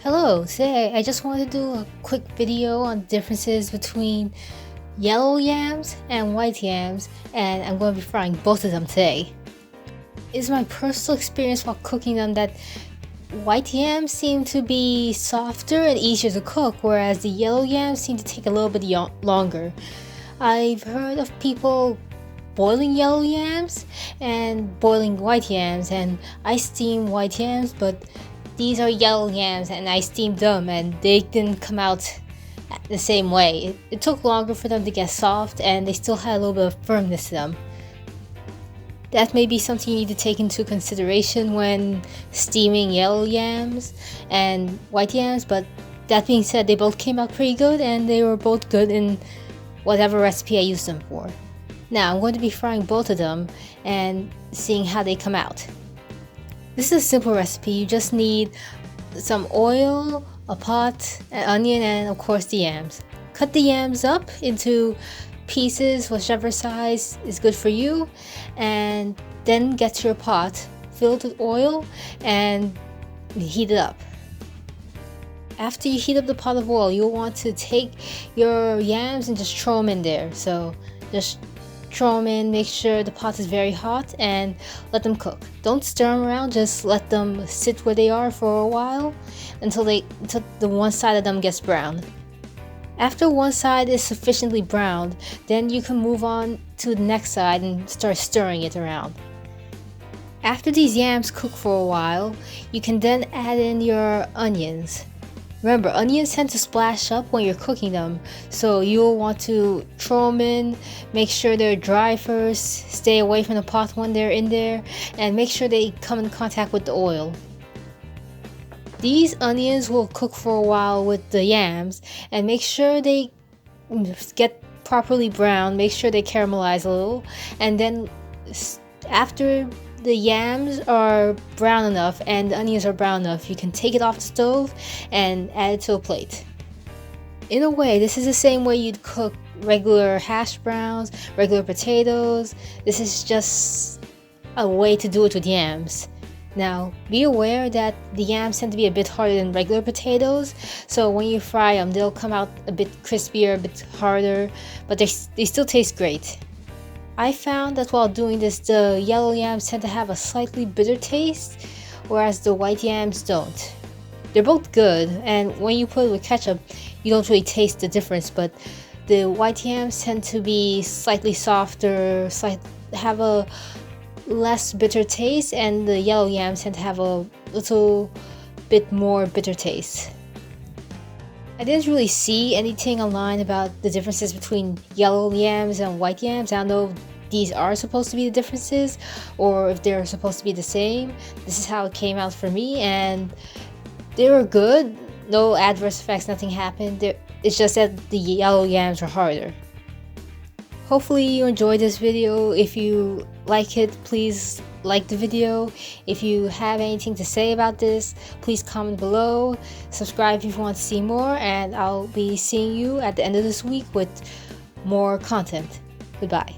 Hello, today I just wanted to do a quick video on differences between yellow yams and white yams, and I'm going to be frying both of them today. It's my personal experience while cooking them that white yams seem to be softer and easier to cook, whereas the yellow yams seem to take a little bit longer. I've heard of people boiling yellow yams and boiling white yams, and I steam white yams, but these are yellow yams and I steamed them and they didn't come out the same way. It took longer for them to get soft and they still had a little bit of firmness to them. That may be something you need to take into consideration when steaming yellow yams and white yams, but that being said, they both came out pretty good and they were both good in whatever recipe I used them for. Now I'm going to be frying both of them and seeing how they come out. This is a simple recipe. You just need some oil, a pot, an onion, and of course the yams. Cut the yams up into pieces, whichever size is good for you, and then get to your pot, fill it with oil, and heat it up. After you heat up the pot of oil, you'll want to take your yams and just throw them in there. So just throw them in, make sure the pot is very hot, and let them cook. Don't stir them around, just let them sit where they are for a while until the one side of them gets brown. After one side is sufficiently browned, then you can move on to the next side and start stirring it around. After these yams cook for a while, you can then add in your onions. Remember, onions tend to splash up when you're cooking them, so you'll want to throw them in, make sure they're dry first, stay away from the pot when they're in there, and make sure they come in contact with the oil. These onions will cook for a while with the yams, and make sure they get properly brown, make sure they caramelize a little, and then after the yams are brown enough and the onions are brown enough, you can take it off the stove and add it to a plate. In a way, this is the same way you'd cook regular hash browns, regular potatoes. This is just a way to do it with yams. Now, be aware that the yams tend to be a bit harder than regular potatoes, so when you fry them, they'll come out a bit crispier, a bit harder, but they still taste great. I found that while doing this, the yellow yams tend to have a slightly bitter taste, whereas the white yams don't. They're both good, and when you put it with ketchup, you don't really taste the difference, but the white yams tend to be slightly softer, have a less bitter taste, and the yellow yams tend to have a little bit more bitter taste. I didn't really see anything online about the differences between yellow yams and white yams. I don't know if these are supposed to be the differences or if they're supposed to be the same. This is how it came out for me, and they were good. No adverse effects, nothing happened. It's just that the yellow yams are harder. Hopefully you enjoyed this video. If you like it, please like the video. If you have anything to say about this, please comment below. Subscribe if you want to see more, and I'll be seeing you at the end of this week with more content. Goodbye.